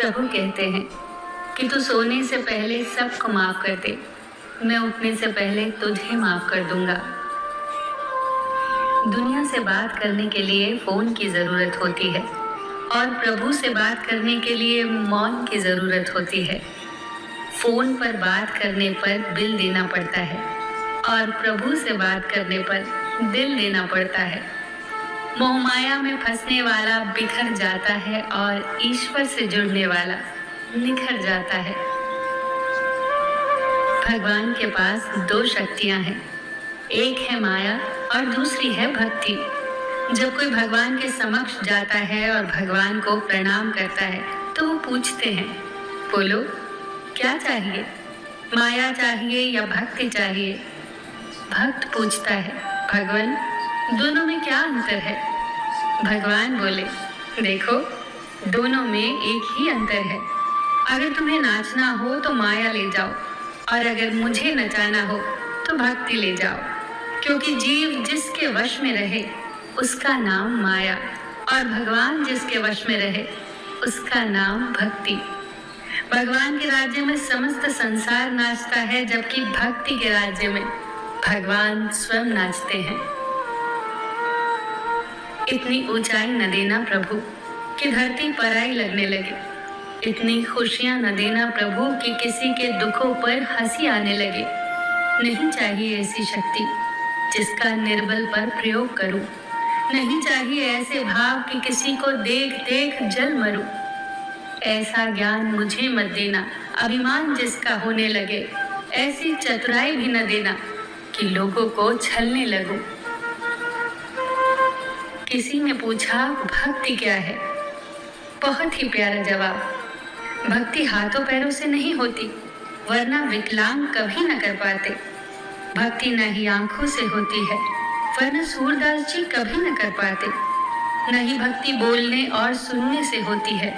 प्रभु कहते हैं कि तू सोने से पहले सबको माफ कर दे, मैं उठने से पहले तुझे माफ कर दूंगा। दुनिया से बात करने के लिए फोन की जरूरत होती है और प्रभु से बात करने के लिए मौन की जरूरत होती है। फोन पर बात करने पर बिल देना पड़ता है और प्रभु से बात करने पर दिल देना पड़ता है। मोहमाया में फंसने वाला बिखर जाता है और ईश्वर से जुड़ने वाला निखर जाता है। भगवान के पास दो शक्तियां हैं, एक है माया और दूसरी है भक्ति। जब कोई भगवान के समक्ष जाता है और भगवान को प्रणाम करता है तो वो पूछते हैं, बोलो क्या चाहिए, माया चाहिए या भक्ति चाहिए? भक्त पूछता है, भगवान दोनों में क्या अंतर है? भगवान बोले, देखो दोनों में एक ही अंतर है। अगर तुम्हें नाचना हो तो माया ले जाओ और अगर मुझे नचाना हो तो भक्ति ले जाओ, क्योंकि जीव जिसके वश में रहे उसका नाम माया और भगवान जिसके वश में रहे उसका नाम भक्ति। भगवान के राज्य में समस्त संसार नाचता है, जबकि भक्ति के राज्य में भगवान स्वयं नाचते हैं। इतनी ऊंचाई न देना प्रभु कि धरती पराई लगने लगे, इतनी खुशियां न देना प्रभु कि किसी के दुखों पर हंसी आने लगे। नहीं चाहिए ऐसी शक्ति जिसका निर्बल पर प्रयोग करूं, नहीं चाहिए ऐसे भाव कि किसी को देख देख जल मरूं। ऐसा ज्ञान मुझे मत देना अभिमान जिसका होने लगे, ऐसी चतुराई भी न देना कि लोगों को छलने लगूं। किसी ने पूछा भक्ति क्या है? बहुत ही प्यारा जवाब, भक्ति हाथों पैरों से नहीं होती, वरना विकलांग कभी न कर पाते। भक्ति न ही आंखों से होती है, वरना सूरदास जी कभी न कर पाते। न ही भक्ति बोलने और सुनने से होती है,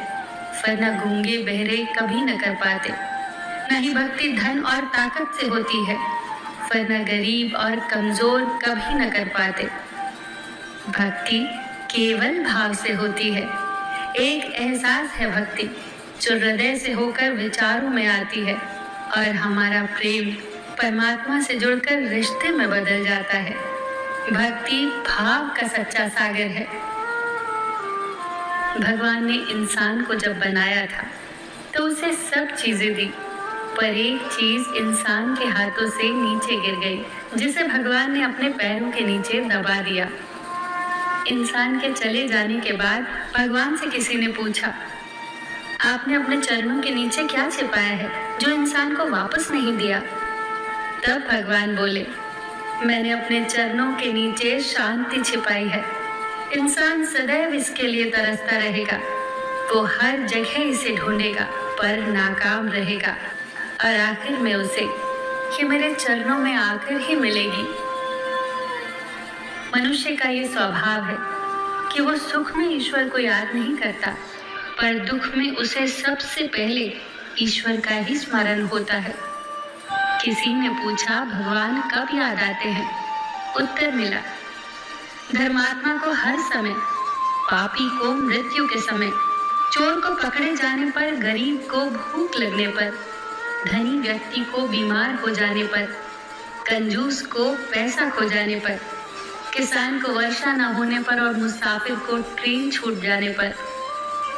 वरना गूंगे बहरे कभी न कर पाते। न ही भक्ति धन और ताकत से होती है, वरना गरीब और कमजोर कभी न कर पाते। भक्ति केवल भाव से होती है, एक एहसास है भक्ति जो हृदय से होकर विचारों में आती है और हमारा प्रेम परमात्मा से जुड़कर रिश्ते में बदल जाता है। भक्ति भाव का सच्चा सागर है। भगवान ने इंसान को जब बनाया था तो उसे सब चीजें दी, पर एक चीज इंसान के हाथों से नीचे गिर गई, जिसे भगवान ने अपने पैरों के नीचे दबा दिया। इंसान के चले जाने के बाद भगवान से किसी ने पूछा, आपने अपने चरणों के नीचे क्या छिपाया है जो इंसान को वापस नहीं दिया? तब भगवान बोले, मैंने अपने चरणों के नीचे शांति छिपाई है। इंसान सदैव इसके लिए तरसता रहेगा, वो हर जगह इसे ढूंढेगा पर नाकाम रहेगा और आखिर में उसे ये मेरे चरणों में आकर ही मिलेगी। मनुष्य का ये स्वभाव है कि वो सुख में ईश्वर को याद नहीं करता, पर दुख में उसे सबसे पहले ईश्वर का ही स्मरण होता है। किसी ने पूछा, भगवान कब याद आते हैं? उत्तर मिला, धर्मात्मा को हर समय, पापी को मृत्यु के समय, चोर को पकड़े जाने पर, गरीब को भूख लगने पर, धनी व्यक्ति को बीमार हो जाने पर, कंजूस को पैसा खो जाने पर, किसान को वर्षा न होने पर और मुसाफिर को ट्रेन छूट जाने पर,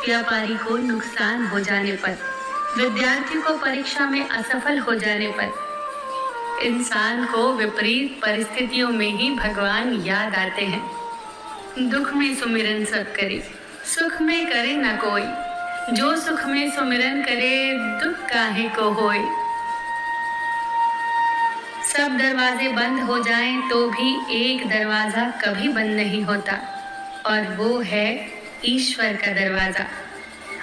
व्यापारी को नुकसान हो जाने पर, विद्यार्थी को परीक्षा में असफल हो जाने पर, इंसान को विपरीत परिस्थितियों में ही भगवान याद आते हैं। दुख में सुमिरन सब करे, सुख में करे न कोई, जो सुख में सुमिरन करे दुख काहे को होए। सब दरवाजे बंद हो जाएं तो भी एक दरवाजा कभी बंद नहीं होता, और वो है ईश्वर का दरवाजा।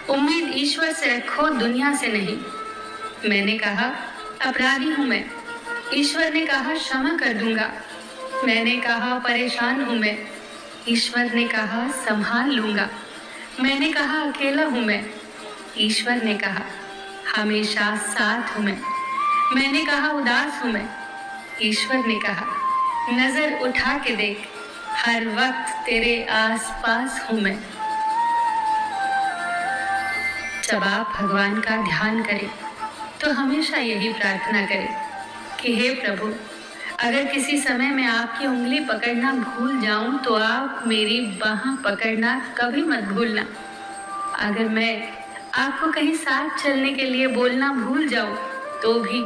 उम्मीद ईश्वर से रखो, दुनिया से नहीं। मैंने कहा अपराधी हूं मैं, ईश्वर ने कहा क्षमा कर दूंगा। मैंने कहा परेशान हूं मैं, ईश्वर ने कहा संभाल लूंगा। मैंने कहा अकेला हूं मैं, ईश्वर ने कहा हमेशा साथ हूं मैं। मैंने कहा उदास हूं मैं, ईश्वर ने कहा नजर उठा के देख, हर वक्त तेरे आस पास हूं मैं। जब आप भगवान का ध्यान करें तो हमेशा यही प्रार्थना करें कि हे प्रभु, अगर किसी समय मैं आपकी उंगली पकड़ना भूल जाऊं तो आप मेरी बाह पकड़ना कभी मत भूलना। अगर मैं आपको कहीं साथ चलने के लिए बोलना भूल जाऊं तो भी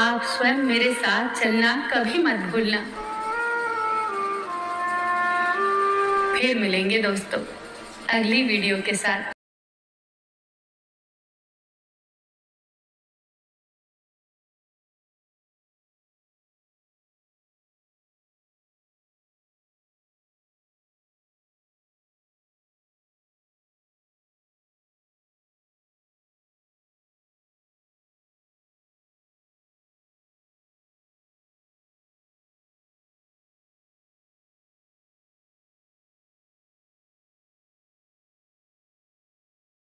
आप स्वयं मेरे साथ चलना कभी मत भूलना। फिर मिलेंगे दोस्तों अगली वीडियो के साथ।